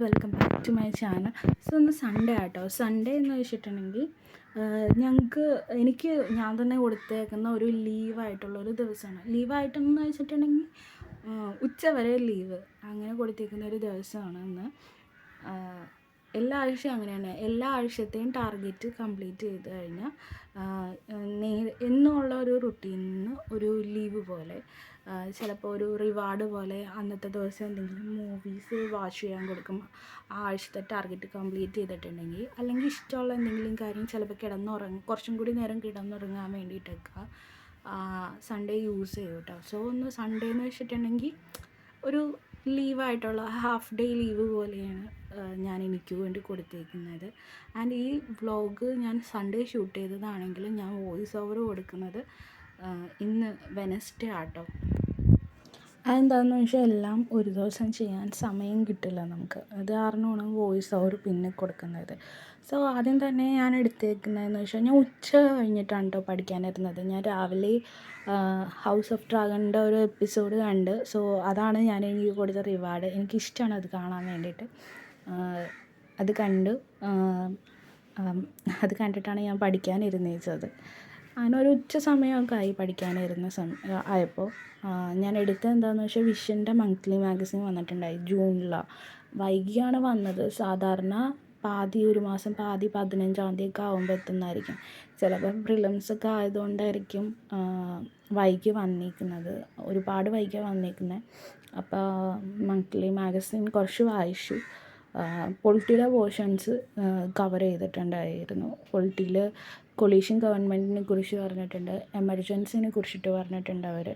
Welcome back to my channel. So ഇന്ന് Sunday ആട്ടോ. Sunday എന്ന് വെച്ചിട്ടുണ്ടെങ്കിൽ ഞാൻ തന്നെ കൊടുത്തേക്കുന്ന ഒരു ലീവായിട്ടുള്ളൊരു ദിവസമാണ്. ലീവായിട്ടെന്ന് വെച്ചിട്ടുണ്ടെങ്കിൽ ഉച്ച വരെ ലീവ് അങ്ങനെ കൊടുത്തേക്കുന്ന ഒരു ദിവസമാണ് ഇന്ന്. എല്ലാ ആഴ്ചയും അങ്ങനെയാണ്. എല്ലാ ആഴ്ചത്തെയും ടാർഗറ്റ് കംപ്ലീറ്റ് ചെയ്ത് കഴിഞ്ഞാൽ എന്നുള്ള ഒരു റുട്ടീനിന് ഒരു ലീവ് പോലെ, ചിലപ്പോൾ ഒരു റിവാർഡ് പോലെ അന്നത്തെ ദിവസം എന്തെങ്കിലും മൂവീസ് വാച്ച് ചെയ്യാൻ കൊടുക്കും. ആ ആഴ്ചത്തെ ടാർഗറ്റ് കംപ്ലീറ്റ് ചെയ്തിട്ടുണ്ടെങ്കിൽ, അല്ലെങ്കിൽ ഇഷ്ടമുള്ള എന്തെങ്കിലും കാര്യം ചിലപ്പോൾ കുറച്ചും കൂടി നേരം കിടന്നുറങ്ങാൻ വേണ്ടിയിട്ടൊക്കെ സൺഡേ യൂസ് ചെയ്യും കേട്ടോ. സോ ഒന്ന് സൺഡേ എന്ന് വെച്ചിട്ടുണ്ടെങ്കിൽ ഒരു ലീവായിട്ടുള്ള ഹാഫ് ഡേ ലീവ് പോലെയാണ് ഞാൻ എനിക്ക് വേണ്ടി കൊടുത്തേക്കുന്നത്. ആൻഡ് ഈ വ്ളോഗ് ഞാൻ സൺഡേ ഷൂട്ട് ചെയ്തതാണെങ്കിലും ഞാൻ വോയിസ് ഓവർ കൊടുക്കുന്നത് ഇന്ന് വെനസ്ഡേ ആട്ടോ. അതെന്താണെന്ന് വെച്ചാൽ എല്ലാം ഒരു ദിവസം ചെയ്യാൻ സമയം കിട്ടില്ല നമുക്ക്. അത് കാരണമാണ് വോയിസ് ഓവർ പിന്നെ കൊടുക്കുന്നത്. സോ ആദ്യം തന്നെ ഞാൻ എടുത്തേക്കുന്നതെന്ന് വെച്ചാൽ, ഞാൻ ഉച്ച കഴിഞ്ഞിട്ടാണ് കേട്ടോ പഠിക്കാനിരുന്നത്. ഞാൻ രാവിലെ ഹൗസ് ഓഫ് ഡ്രാഗണിൻ്റെ ഒരു എപ്പിസോഡ് കണ്ട്. സോ അതാണ് എനിക്ക് കൊടുത്ത റിവാർഡ്. എനിക്കിഷ്ടമാണ് അത് കാണാൻ വേണ്ടിയിട്ട്. അത് കണ്ടിട്ടാണ് ഞാൻ പഠിക്കാനിരുന്നത്. അങ്ങനെ ഒരു ഉച്ച സമയമൊക്കെ ആയി പഠിക്കാനിരുന്ന ആയപ്പോൾ ഞാൻ എടുത്തത് എന്താണെന്ന് വെച്ചാൽ, വിഷൻ്റെ മന്ത്ലി മാഗസിൻ വന്നിട്ടുണ്ടായി ജൂണിലാണ്. വൈകിയാണ് വന്നത്. സാധാരണ ഒരു മാസം പാതി 15-ാം തീയതിയൊക്കെ ആകുമ്പോൾ എത്തുന്നതായിരിക്കും. ചിലപ്പോൾ പ്രിലിംസൊക്കെ ആയതുകൊണ്ടായിരിക്കും വൈകി വന്നിരിക്കുന്നത്, ഒരുപാട് വൈകിയാണ് വന്നിരിക്കുന്നത്. അപ്പോൾ മന്ത്ലി മാഗസിൻ കുറച്ച് വായിച്ചു. പൊളിറ്റിയിലെ പോർഷൻസ് കവർ ചെയ്തിട്ടുണ്ടായിരുന്നു. പൊളിറ്റിയിൽ കൊളീഷൻ ഗവൺമെൻറ്റിനെ കുറിച്ച് പറഞ്ഞിട്ടുണ്ട്, എമർജൻസിനെ കുറിച്ചിട്ട് പറഞ്ഞിട്ടുണ്ട് അവർ.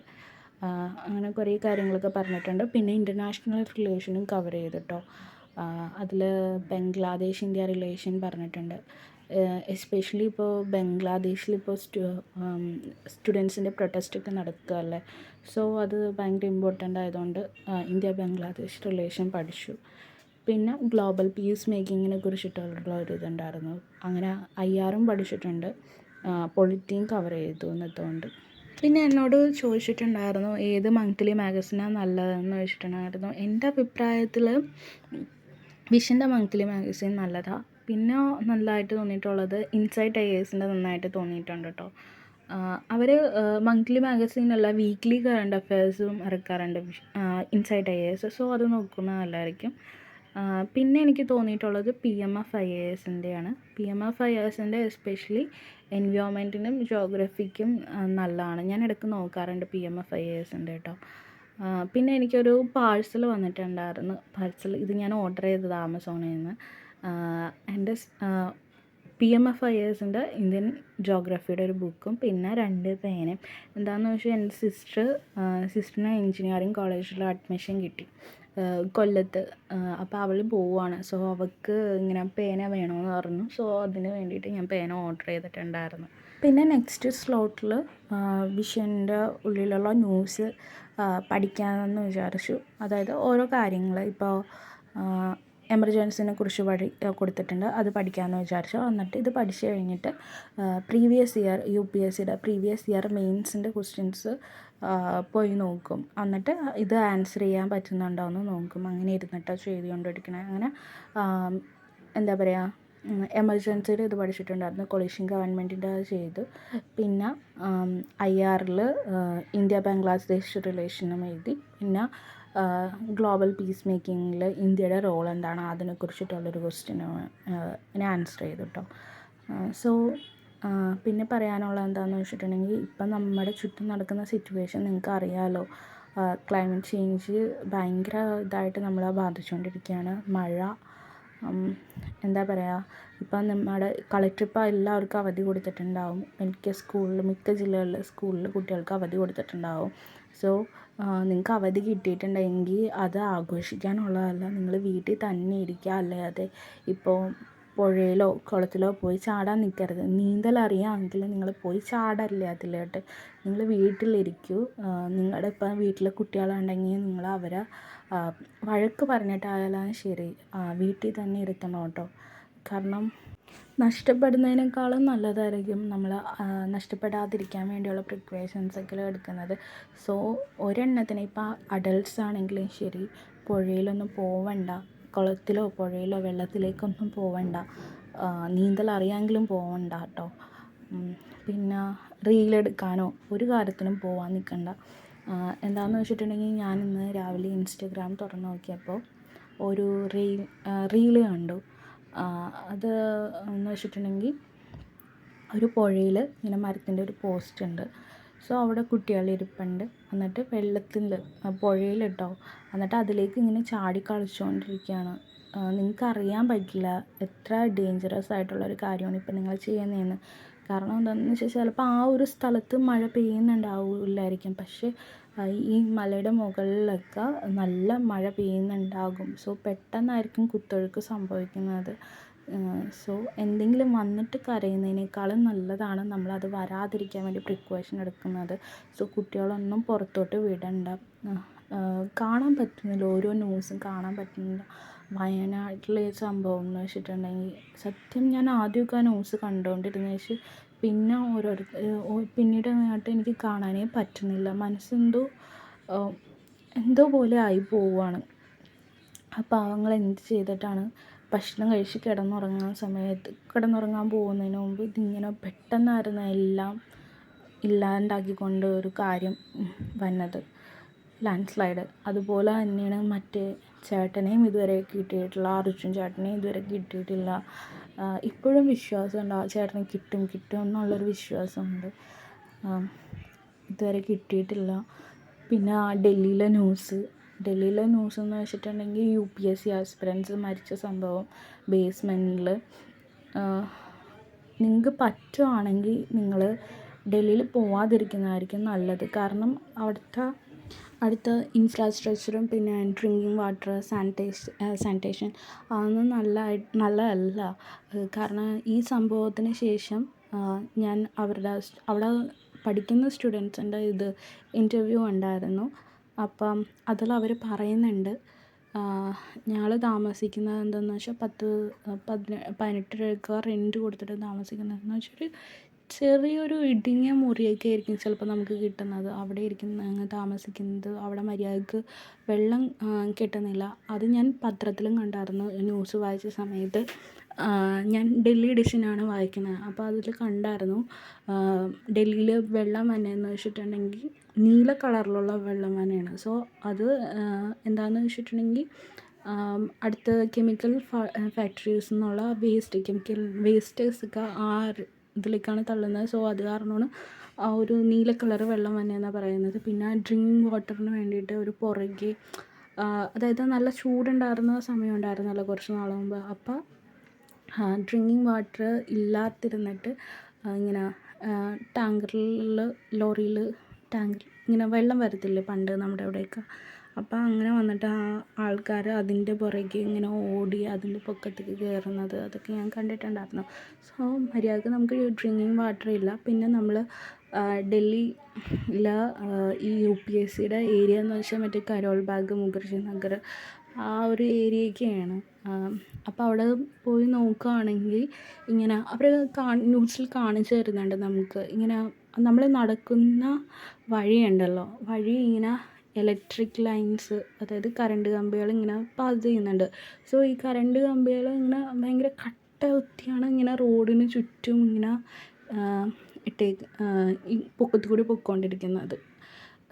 അങ്ങനെ കുറേ കാര്യങ്ങളൊക്കെ പറഞ്ഞിട്ടുണ്ട്. പിന്നെ ഇൻ്റർനാഷണൽ റിലേഷനും കവർ ചെയ്തിട്ടോ. അതിൽ ബംഗ്ലാദേശ് ഇന്ത്യ റിലേഷൻ പറഞ്ഞിട്ടുണ്ട്. എസ്പെഷ്യലി ഇപ്പോൾ ബംഗ്ലാദേശിലിപ്പോൾ സ്റ്റുഡൻസിൻ്റെ പ്രൊട്ടസ്റ്റൊക്കെ നടക്കുകയല്ലേ. സോ അത് ഭയങ്കര ഇമ്പോർട്ടൻ്റ് ആയതുകൊണ്ട് ഇന്ത്യ ബംഗ്ലാദേശ് റിലേഷൻ പഠിച്ചു. പിന്നെ ഗ്ലോബൽ പീസ് മേക്കിങ്ങിനെ കുറിച്ചിട്ടുള്ള ഒരു ഇതുണ്ടായിരുന്നു. അങ്ങനെ IRും പഠിച്ചിട്ടുണ്ട്, പൊളിറ്റിയും കവർ ചെയ്തു എന്നതുകൊണ്ട്. പിന്നെ എന്നോട് ചോദിച്ചിട്ടുണ്ടായിരുന്നു ഏത് മന്ത്ലി മാഗസിനാണ് നല്ലതെന്ന് വെച്ചിട്ടുണ്ടായിരുന്നു. എൻ്റെ അഭിപ്രായത്തിൽ വിഷൻ്റെ മന്ത്ലി മാഗസിൻ നല്ലതാണ്. പിന്നെ നല്ലതായിട്ട് തോന്നിയിട്ടുള്ളത് ഇൻസൈറ്റ് IASൻ്റെ നന്നായിട്ട് തോന്നിയിട്ടുണ്ട് കേട്ടോ. അവർ മന്ത്ലി മാഗസീനല്ല, വീക്ക്ലി കറണ്ട് അഫെയർസും ഇറക്കാറുണ്ട് ഇൻസൈറ്റ് IAS. സോ അത് നോക്കുന്നത് നല്ലതായിരിക്കും. പിന്നെ എനിക്ക് തോന്നിയിട്ടുള്ളത് PMF IASൻ്റെയാണ്. PMF IASൻ്റെ എസ്പെഷ്യലി എൻവയോൺമെൻറ്റിനും ജോഗ്രഫിക്കും നല്ലതാണ്. ഞാൻ ഇടയ്ക്ക് നോക്കാറുണ്ട് PMF IASൻ്റെ കേട്ടോ. പിന്നെ എനിക്കൊരു പാഴ്സൽ വന്നിട്ടുണ്ടായിരുന്നു. ഇത് ഞാൻ ഓർഡർ ചെയ്തത് ആമസോണിൽ നിന്ന്. എൻ്റെ PMF IASൻ്റെ ഇന്ത്യൻ ജോഗ്രഫിയുടെ ഒരു ബുക്കും പിന്നെ 2 പേനയും. എന്താണെന്ന് വെച്ചാൽ എൻ്റെ സിസ്റ്ററിന് എഞ്ചിനീയറിംഗ് കോളേജിൽ അഡ്മിഷൻ കിട്ടി കൊല്ലത്ത്. അപ്പോൾ അവൾ പോവുകയാണ്. സോ അവൾക്ക് ഇങ്ങനെ പേന വേണമെന്ന് പറഞ്ഞു. സോ അതിന് വേണ്ടിയിട്ട് ഞാൻ പേന ഓർഡർ ചെയ്തിട്ടുണ്ടായിരുന്നു. പിന്നെ നെക്സ്റ്റ് സ്ലോട്ടിൽ വിഷൻ്റെ ഉള്ളിലുള്ള ന്യൂസ് പഠിക്കാമെന്ന് വിചാരിച്ചു. അതായത് ഓരോ കാര്യങ്ങൾ ഇപ്പോൾ എമർജൻസിനെ കുറിച്ച് കൊടുത്തിട്ടുണ്ട്, അത് പഠിക്കാമെന്ന് വിചാരിച്ചു. എന്നിട്ട് ഇത് പഠിച്ചു കഴിഞ്ഞിട്ട് പ്രീവിയസ് ഇയർ UPSCയുടെ പ്രീവിയസ് ഇയർ മെയിൻസിൻ്റെ ക്വസ്റ്റ്യൻസ് പോയി നോക്കും. എന്നിട്ട് ഇത് ആൻസർ ചെയ്യാൻ പറ്റുന്നുണ്ടോ എന്ന് നോക്കും. അങ്ങനെ ഇരുന്നിട്ടാണ് ചെയ്തുകൊണ്ടിരിക്കണേ. അങ്ങനെ എന്താ പറയുക, എമർജൻസിയുടെ ഇത് പഠിച്ചിട്ടുണ്ടായിരുന്നു, കൊളീഷൻ ഗവൺമെൻറ്റിൻ്റെ അത് ചെയ്തു. പിന്നെ IRൽ ഇന്ത്യ ബംഗ്ലാദേശ് റിലേഷനും എഴുതി. പിന്നെ ഗ്ലോബൽ പീസ് മേക്കിങ്ങിൽ ഇന്ത്യയുടെ റോൾ എന്താണ് അതിനെക്കുറിച്ചിട്ടുള്ളൊരു ക്വസ്റ്റ്യന് ഞാൻ ആൻസർ ചെയ്തു കേട്ടോ. സോ പിന്നെ പറയാനുള്ളത് എന്താണെന്ന് വെച്ചിട്ടുണ്ടെങ്കിൽ, ഇപ്പം നമ്മുടെ ചുറ്റും നടക്കുന്ന സിറ്റുവേഷൻ നിങ്ങൾക്ക് അറിയാമല്ലോ. ക്ലൈമറ്റ് ചേഞ്ച് ഭയങ്കര ഇതായിട്ട് നമ്മളെ ബാധിച്ചുകൊണ്ടിരിക്കുകയാണ്. മഴ, എന്താ പറയുക, ഇപ്പം നമ്മുടെ കളക്ടർ ഇപ്പോൾ എല്ലാവർക്കും അവധി കൊടുത്തിട്ടുണ്ടാവും. മിക്ക ജില്ലകളിൽ സ്കൂളിൽ കുട്ടികൾക്ക് അവധി കൊടുത്തിട്ടുണ്ടാവും. സോ നിങ്ങൾക്ക് അവധി കിട്ടിയിട്ടുണ്ടെങ്കിൽ അത് ആഘോഷിക്കാനുള്ളതല്ല, നിങ്ങൾ വീട്ടിൽ തന്നെ ഇരിക്കുക. അല്ലാതെ ഇപ്പോൾ പുഴയിലോ കുളത്തിലോ പോയി ചാടാൻ നിൽക്കരുത്. നീന്തൽ അറിയാമെങ്കിൽ നിങ്ങൾ പോയി ചാടല്ലേ അതിലോട്ട്. നിങ്ങൾ വീട്ടിലിരിക്കൂ. നിങ്ങളുടെ ഇപ്പം വീട്ടിൽ കുട്ടികളുണ്ടെങ്കിൽ നിങ്ങൾ അവരെ വഴക്ക് പറഞ്ഞിട്ടായാലും ശരി വീട്ടിൽ തന്നെ ഇരുത്തണം കേട്ടോ. കാരണം നഷ്ടപ്പെടുന്നതിനേക്കാളും നല്ലതായിരിക്കും നമ്മൾ നഷ്ടപ്പെടാതിരിക്കാൻ വേണ്ടിയുള്ള പ്രിക്കോഷൻസൊക്കെ എടുക്കുന്നത്. സോ ഒരെണ്ണത്തിന് ഇപ്പോൾ അഡൾട്ട്സ് ആണെങ്കിലും ശരി പുഴയിലൊന്നും പോവണ്ട. കുളത്തിലോ പുഴയിലോ വെള്ളത്തിലേക്കൊന്നും പോവണ്ട. നീന്തൽ അറിയാമെങ്കിലും പോവണ്ട കേട്ടോ. പിന്നെ റീലെടുക്കാനോ ഒരു കാര്യത്തിനും പോവാൻ നിൽക്കണ്ട. എന്താണെന്ന് വെച്ചിട്ടുണ്ടെങ്കിൽ ഞാനിന്ന് രാവിലെ ഇൻസ്റ്റഗ്രാം തുറന്ന് നോക്കിയപ്പോൾ ഒരു റീല് കണ്ടു. അത് എന്ന് വെച്ചിട്ടുണ്ടെങ്കിൽ ഒരു പുഴയിൽ ഇങ്ങനെ മരത്തിൻ്റെ ഒരു പോസ്റ്റ് ഉണ്ട്. സോ അവിടെ കുട്ടികൾ ഇരിപ്പുണ്ട്. എന്നിട്ട് വെള്ളത്തിൽ പുഴയിൽ കേട്ടോ, എന്നിട്ട് അതിലേക്ക് ഇങ്ങനെ ചാടി കളിച്ചുകൊണ്ടിരിക്കുകയാണ്. നിങ്ങൾക്ക് അറിയാൻ പറ്റില്ല എത്ര ഡേഞ്ചറസ് ആയിട്ടുള്ളൊരു കാര്യമാണ് ഇപ്പം നിങ്ങൾ ചെയ്യുന്നതെന്ന്. കാരണം എന്താണെന്ന് വെച്ചാൽ ചിലപ്പോൾ ആ ഒരു സ്ഥലത്ത് മഴ പെയ്യുന്നുണ്ടാവില്ലായിരിക്കും, പക്ഷേ ഈ മലയുടെ മുകളിലൊക്കെ നല്ല മഴ പെയ്യുന്നുണ്ടാകും. സോ പെട്ടെന്നായിരിക്കും കുത്തൊഴുക്ക് സംഭവിക്കുന്നത്. സോ എന്തെങ്കിലും വന്നിട്ട് കരയുന്നതിനേക്കാളും നല്ലതാണ് നമ്മളത് വരാതിരിക്കാൻ വേണ്ടി പ്രിക്കോഷൻ എടുക്കുന്നത്. സോ കുട്ടികളൊന്നും പുറത്തോട്ട് വിടണ്ട. കാണാൻ പറ്റുന്നില്ല, ഓരോ ന്യൂസും കാണാൻ പറ്റുന്നില്ല. വയനാട്ടിലെ സംഭവം എന്ന് വെച്ചിട്ടുണ്ടെങ്കിൽ സത്യം ഞാൻ ആദ്യമൊക്കെ ആ ന്യൂസ് കണ്ടുകൊണ്ടിരുന്ന ശേഷം പിന്നെ പിന്നീട് അങ്ങോട്ട് എനിക്ക് കാണാനേ പറ്റുന്നില്ല. എന്തോ പോലെ ആയി പോവുകയാണ്. ആ പാവങ്ങൾ എന്ത് ചെയ്തിട്ടാണ് ഭക്ഷണം കഴിച്ച് കിടന്നുറങ്ങാൻ പോകുന്നതിന് മുമ്പ് ഇതിങ്ങനെ പെട്ടെന്നായിരുന്നു എല്ലാം ഇല്ലാണ്ടാക്കിക്കൊണ്ട് ഒരു കാര്യം വന്നത്, ലാൻഡ് സ്ലൈഡ്. അതുപോലെ തന്നെയാണ് മറ്റേ ചേട്ടനെയും ഇതുവരെ കിട്ടിയിട്ടില്ല, അർജുൻ ചേട്ടനെയും ഇതുവരെ കിട്ടിയിട്ടില്ല. ഇപ്പോഴും വിശ്വാസമുണ്ട് ആ ചേട്ടനെ കിട്ടും എന്നുള്ളൊരു വിശ്വാസമുണ്ട്. ഇതുവരെ കിട്ടിയിട്ടില്ല. പിന്നെ ഡൽഹിയിലെ ന്യൂസ് എന്ന് വെച്ചിട്ടുണ്ടെങ്കിൽ UPSC ആസ്പിറൻസ് മരിച്ച സംഭവം ബേസ്മെൻറ്റിൽ. നിങ്ങൾക്ക് പറ്റുവാണെങ്കിൽ നിങ്ങൾ ഡൽഹിയിൽ പോവാതിരിക്കുന്നതായിരിക്കും നല്ലത്. കാരണം അടുത്ത ഇൻഫ്രാസ്ട്രക്ചറും പിന്നെ ഡ്രിങ്കിങ് വാട്ടർ, സാനിറ്റേഷൻ അതൊന്നും നല്ലതല്ല. കാരണം ഈ സംഭവത്തിന് ശേഷം ഞാൻ അവിടെ പഠിക്കുന്ന സ്റ്റുഡൻസിൻ്റെ ഇൻ്റർവ്യൂ ഉണ്ടായിരുന്നു. അപ്പം അതിലവർ പറയുന്നുണ്ട്, ഞങ്ങൾ താമസിക്കുന്നത് എന്താണെന്ന് വെച്ചാൽ 18 രൂപ റെൻറ്റ് കൊടുത്തിട്ട് താമസിക്കുന്നതെന്ന് വെച്ചാൽ ചെറിയൊരു ഇടുങ്ങിയ മുറിയൊക്കെ ആയിരിക്കും ചിലപ്പോൾ നമുക്ക് കിട്ടുന്നത്. അവിടെ അങ്ങ് താമസിക്കുന്നത്, അവിടെ മര്യാദക്ക് വെള്ളം കിട്ടുന്നില്ല. അത് ഞാൻ പത്രത്തിലും കണ്ടായിരുന്നു. ന്യൂസ് വായിച്ച സമയത്ത് ഞാൻ ഡൽഹി എഡിഷനാണ് വായിക്കുന്നത്. അപ്പോൾ അതിൽ കണ്ടായിരുന്നു ഡൽഹിയിൽ വെള്ളം വന്നതെന്ന് വെച്ചിട്ടുണ്ടെങ്കിൽ നീല കളറിലുള്ള വെള്ളം തന്നെയാണ്. സോ അത് എന്താണെന്ന് വെച്ചിട്ടുണ്ടെങ്കിൽ അടുത്ത കെമിക്കൽ ഫാക്ടറീസ് നിന്നുള്ള കെമിക്കൽ വേസ്റ്റേഴ്സൊക്കെ ആ ഇതിലേക്കാണ് തള്ളുന്നത്. സോ അത് കാരണമാണ് ആ ഒരു നീല കളർ വെള്ളം വന്നതെന്നാണ് പറയുന്നത്. പിന്നെ ഡ്രിങ്കിങ് വാട്ടറിന് വേണ്ടിയിട്ട് ഒരു പുറകെ അതായത് നല്ല ചൂടുണ്ടായിരുന്ന സമയം ഉണ്ടായിരുന്നല്ലോ കുറച്ച് നാൾ മുമ്പ്. അപ്പോൾ ഡ്രിങ്കിങ് വാട്ടർ ഇല്ലാതിരുന്നിട്ട് ഇങ്ങനെ ലോറിയിൽ ഇങ്ങനെ വെള്ളം വരത്തില്ലേ പണ്ട് നമ്മുടെ അവിടെയൊക്കെ. അപ്പോൾ അങ്ങനെ വന്നിട്ട് ആൾക്കാർ അതിൻ്റെ പുറകെ ഇങ്ങനെ ഓടി അതിൻ്റെ പൊക്കത്തേക്ക് കയറുന്നത് അതൊക്കെ ഞാൻ കണ്ടിട്ടുണ്ടായിരുന്നു. സോ മര്യാദക്ക് നമുക്ക് ഡ്രിങ്കിങ് വാട്ടർ ഇല്ല. പിന്നെ നമ്മൾ ഡൽഹിയിൽ ഈ UPSCയുടെ ഏരിയ എന്ന് വെച്ചാൽ മറ്റേ കരോൾ ബാഗ്, മുഖർജി നഗർ ആ ഒരു ഏരിയയൊക്കെയാണ്. അപ്പോൾ അവിടെ പോയി നോക്കുകയാണെങ്കിൽ ഇങ്ങനെ അവർ ന്യൂസിൽ കാണിച്ചു തരുന്നുണ്ട് നമുക്ക്. ഇങ്ങനെ നമ്മൾ നടക്കുന്ന വഴി ഇങ്ങനെ ഇലക്ട്രിക് ലൈൻസ്, അതായത് കറണ്ട് കമ്പികൾ ഇങ്ങനെ പാസ് ചെയ്യുന്നുണ്ട്. സോ ഈ കറണ്ട് കമ്പികൾ ഇങ്ങനെ ഭയങ്കര കട്ട കുത്തിയാണ് ഇങ്ങനെ റോഡിന് ചുറ്റും ഇങ്ങനെ ഈ പൊക്കത്തു കൂടി പൊയ്ക്കൊണ്ടിരിക്കുന്നത്.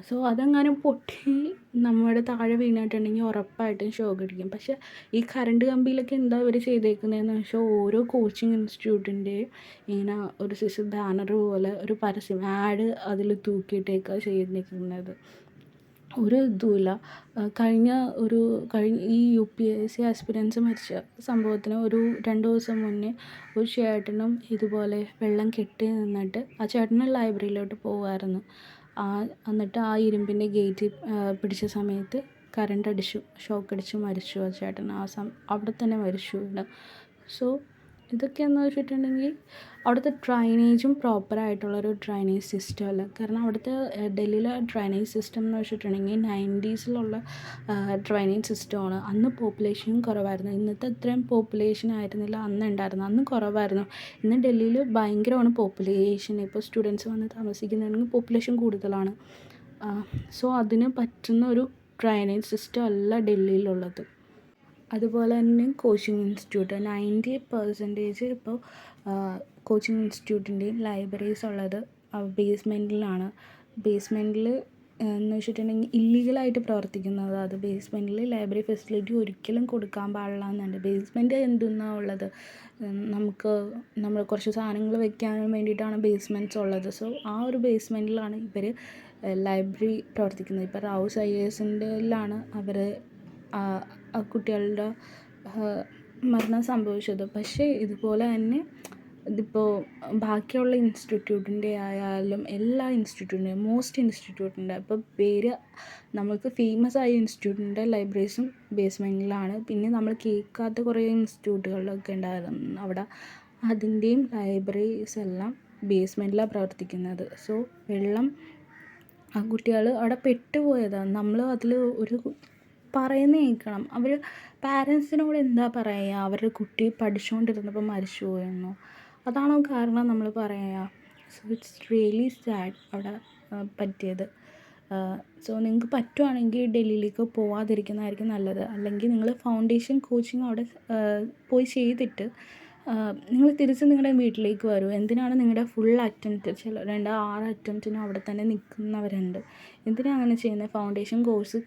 സോ അതെങ്ങാനും പൊട്ടി നമ്മുടെ താഴെ വീണിട്ടുണ്ടെങ്കിൽ ഉറപ്പായിട്ടും ഷോക്ക് അടിക്കും. പക്ഷേ ഈ കറണ്ട് കമ്പിയിലൊക്കെ എന്താ ഇവർ ചെയ്തേക്കുന്നതെന്ന് വെച്ചാൽ ഓരോ കോച്ചിങ് ഇൻസ്റ്റിറ്റ്യൂട്ടിൻ്റെയും ഇങ്ങനെ ഒരു ബാനർ പോലെ ഒരു പരസ്യം ആഡ് അതിൽ തൂക്കിയിട്ടേക്കാണ് ചെയ്തിരിക്കുന്നത്. ഒരു ഇതുമില്ല. കഴിഞ്ഞ ഈ UPSC ആസ്പിരൻസ് മരിച്ച സംഭവത്തിന് ഒരു 2 ദിവസം മുന്നേ ഒരു ചേട്ടനും ഇതുപോലെ വെള്ളം കെട്ടി നിന്നിട്ട് ആ ചേട്ടന് ലൈബ്രറിയിലോട്ട് പോകുമായിരുന്നു. എന്നിട്ട് ആ ഇരുമ്പിൻ്റെ ഗേറ്റ് പിടിച്ച സമയത്ത് ഷോക്കടിച്ച് മരിച്ചു ആ ചേട്ടൻ. അവിടെ തന്നെ മരിച്ചു വീണ്. സോ ഇതൊക്കെയെന്ന് വെച്ചിട്ടുണ്ടെങ്കിൽ അവിടുത്തെ ഡ്രൈനേജും പ്രോപ്പറായിട്ടുള്ളൊരു ഡ്രൈനേജ് സിസ്റ്റം അല്ല. കാരണം അവിടുത്തെ ഡൽഹിയിലെ ഡ്രൈനേജ് സിസ്റ്റം എന്ന് വെച്ചിട്ടുണ്ടെങ്കിൽ 90s ഡ്രൈനേജ് സിസ്റ്റമാണ്. അന്ന് പോപ്പുലേഷനും കുറവായിരുന്നു. ഇന്നത്തെ അത്രയും പോപ്പുലേഷൻ ആയിരുന്നില്ല അന്ന് ഉണ്ടായിരുന്നു. അന്ന് കുറവായിരുന്നു. ഇന്ന് ഡൽഹിയിൽ ഭയങ്കരമാണ് പോപ്പുലേഷൻ. ഇപ്പോൾ സ്റ്റുഡൻസ് വന്ന് താമസിക്കുന്നുണ്ടെങ്കിൽ പോപ്പുലേഷൻ കൂടുതലാണ്. സോ അതിന് പറ്റുന്ന ഒരു ഡ്രൈനേജ് സിസ്റ്റം അല്ല ഡൽഹിയിലുള്ളത്. അതുപോലെ തന്നെ കോച്ചിങ് ഇൻസ്റ്റിറ്റ്യൂട്ട് 90% ഇപ്പോൾ കോച്ചിങ് ഇൻസ്റ്റിറ്റ്യൂട്ടിൻ്റെയും ലൈബ്രറീസ് ഉള്ളത് ബേസ്മെൻറ്റിലാണ്. ബേസ്മെൻറ്റിൽ എന്ന് വെച്ചിട്ടുണ്ടെങ്കിൽ ഇല്ലീഗലായിട്ട് പ്രവർത്തിക്കുന്നത്. അത് ബേസ്മെൻറ്റിൽ ലൈബ്രറി ഫെസിലിറ്റി ഒരിക്കലും കൊടുക്കാൻ പാടില്ല എന്നുണ്ട്. ബേസ്മെൻറ്റ് എന്തെന്നാണ് ഉള്ളത്, നമ്മൾ കുറച്ച് സാധനങ്ങൾ വെക്കാൻ വേണ്ടിയിട്ടാണ് ബേസ്മെൻറ്റ്സ് ഉള്ളത്. സോ ആ ഒരു ബേസ്മെൻറ്റിലാണ് ഇവർ ലൈബ്രറി പ്രവർത്തിക്കുന്നത്. ഇപ്പോൾ റൗസ് IASൻ്റെയിലാണ് അവർ ആ കുട്ടികളുടെ മരണം സംഭവിച്ചത്. പക്ഷേ ഇതുപോലെ തന്നെ ഇതിപ്പോൾ ബാക്കിയുള്ള ഇൻസ്റ്റിറ്റ്യൂട്ടിൻ്റെ ആയാലും എല്ലാ ഇൻസ്റ്റിറ്റ്യൂട്ടിൻ്റെയും ഇൻസ്റ്റിറ്റ്യൂട്ടിൻ്റെ ഇപ്പോൾ പേര് നമുക്ക് ഫേമസ് ആയ ഇൻസ്റ്റിറ്റ്യൂട്ടിൻ്റെ ലൈബ്രറീസും ബേസ്മെൻറ്റിലാണ്. പിന്നെ നമ്മൾ കേൾക്കാത്ത കുറേ ഇൻസ്റ്റിറ്റ്യൂട്ടുകളിലൊക്കെ ഉണ്ടായിരുന്നു അവിടെ, അതിൻ്റെയും ലൈബ്രറീസ് എല്ലാം ബേസ്മെൻറ്റിലാണ് പ്രവർത്തിക്കുന്നത്. സോ വെള്ളം ആ കുട്ടികൾ അവിടെ പെട്ടുപോയതാണ്. നമ്മൾ അതിൽ ഒരു പറയുന്നത് കേൾക്കണം. അവർ പാരൻസിനോട് എന്താ പറയുക, അവരുടെ കുട്ടി പഠിച്ചുകൊണ്ടിരുന്നപ്പോൾ മരിച്ചു പോയെന്നോ, അതാണോ കാരണം നമ്മൾ പറയുക. സോ ഇറ്റ്സ് റിയലി സാഡ് അവിടെ പറ്റിയത്. സോ നിങ്ങൾക്ക് പറ്റുവാണെങ്കിൽ ഡൽഹിയിലേക്ക് പോവാതിരിക്കുന്നതായിരിക്കും നല്ലത്. അല്ലെങ്കിൽ നിങ്ങൾ ഫൗണ്ടേഷൻ കോച്ചിങ് അവിടെ പോയി ചെയ്തിട്ട് നിങ്ങൾ തിരിച്ച് നിങ്ങളുടെ വീട്ടിലേക്ക് വരൂ. എന്തിനാണ് നിങ്ങളുടെ ഫുൾ അറ്റംപ്റ്റ്, ചില 6 അറ്റംപ്റ്റിനും അവിടെ തന്നെ നിൽക്കുന്നവരുണ്ട്. എന്തിനാണ് അങ്ങനെ ചെയ്യുന്നത്? ഫൗണ്ടേഷൻ കോഴ്സ്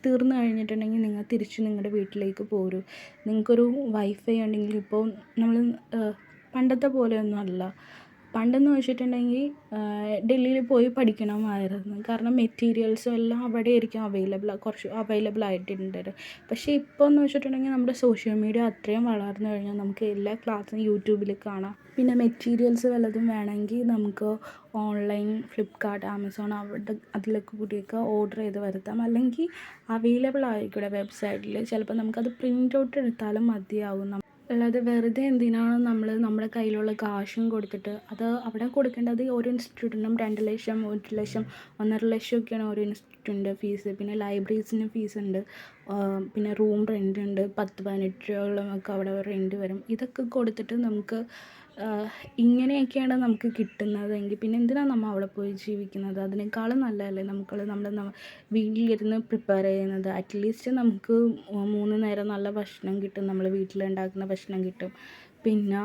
തീർന്നു കഴിഞ്ഞിട്ടുണ്ടെങ്കിൽ നിങ്ങൾ തിരിച്ച് നിങ്ങളുടെ വീട്ടിലേക്ക് പോരൂ. നിങ്ങൾക്കൊരു വൈഫൈ ഉണ്ടെങ്കിൽ, ഇപ്പോൾ നമ്മൾ പണ്ടത്തെ പോലെയൊന്നും അല്ല. പണ്ടെന്ന് വെച്ചിട്ടുണ്ടെങ്കിൽ ഡൽഹിയിൽ പോയി പഠിക്കണമായിരുന്നു. കാരണം മെറ്റീരിയൽസും എല്ലാം അവിടെ ആയിരിക്കും കുറച്ച് അവൈലബിൾ ആയിട്ടുണ്ട്. പക്ഷേ ഇപ്പോൾ എന്ന് വെച്ചിട്ടുണ്ടെങ്കിൽ നമ്മുടെ സോഷ്യൽ മീഡിയ അത്രയും വളർന്നു കഴിഞ്ഞാൽ നമുക്ക് എല്ലാ ക്ലാസ്സും യൂട്യൂബിൽ കാണാം. പിന്നെ മെറ്റീരിയൽസ് വല്ലതും വേണമെങ്കിൽ നമുക്ക് ഓൺലൈൻ ഫ്ലിപ്കാർട്ട്, ആമസോൺ അതിലൊക്കെ കൂടിയൊക്കെ ഓർഡർ ചെയ്ത് വരുത്താം. അല്ലെങ്കിൽ അവൈലബിൾ ആയിരിക്കും വെബ്സൈറ്റിൽ. ചിലപ്പോൾ നമുക്കത് പ്രിൻ്റ് ഔട്ട് എടുത്താലും മതിയാവും. അല്ലാതെ വെറുതെ എന്തിനാണ് നമ്മൾ നമ്മുടെ കയ്യിലുള്ള കാശും കൊടുത്തിട്ട്, അത് അവിടെ കൊടുക്കേണ്ടത് ഓരോ ഇൻസ്റ്റിറ്റ്യൂട്ടിനും 2 ലക്ഷം, 1 ലക്ഷം, 1.5 ലക്ഷമൊക്കെയാണ് ഓരോ ഇൻസ്റ്റിറ്റ്യൂട്ടിൻ്റെ ഫീസ്. പിന്നെ ലൈബ്രറീസിന് ഫീസ് ഉണ്ട്, പിന്നെ റൂം റെൻ്റ് ഉണ്ട്, 10-18 ഒക്കെ അവിടെ റെൻ്റ് വരും. ഇതൊക്കെ കൊടുത്തിട്ട് നമുക്ക് ഇങ്ങനെയൊക്കെയാണ് നമുക്ക് കിട്ടുന്നതെങ്കിൽ പിന്നെ എന്തിനാണ് നമ്മൾ അവിടെ പോയി ജീവിക്കുന്നത്? അതിനേക്കാളും നല്ലതല്ലേ നമ്മുടെ വീട്ടിലിരുന്ന് പ്രിപ്പയർ ചെയ്യുന്നത്. അറ്റ്ലീസ്റ്റ് നമുക്ക് 3 നേരം നല്ല ഭക്ഷണം കിട്ടും, നമ്മൾ വീട്ടിലുണ്ടാക്കുന്ന ഭക്ഷണം കിട്ടും. പിന്നെ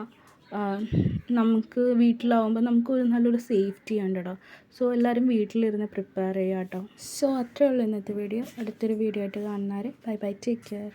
നമുക്ക് വീട്ടിലാവുമ്പോൾ നമുക്കൊരു നല്ലൊരു സേഫ്റ്റി ഉണ്ടല്ലോ. സോ എല്ലാവരും വീട്ടിലിരുന്ന് പ്രിപ്പയർ ചെയ്യുക കേട്ടോ. സോ അത്രയേ ഉള്ളൂ ഇന്നത്തെ വീഡിയോ. അടുത്തൊരു വീഡിയോ ആയിട്ട് കാണുന്നവരെ ബൈ ബൈ, ടേക്ക് കെയർ.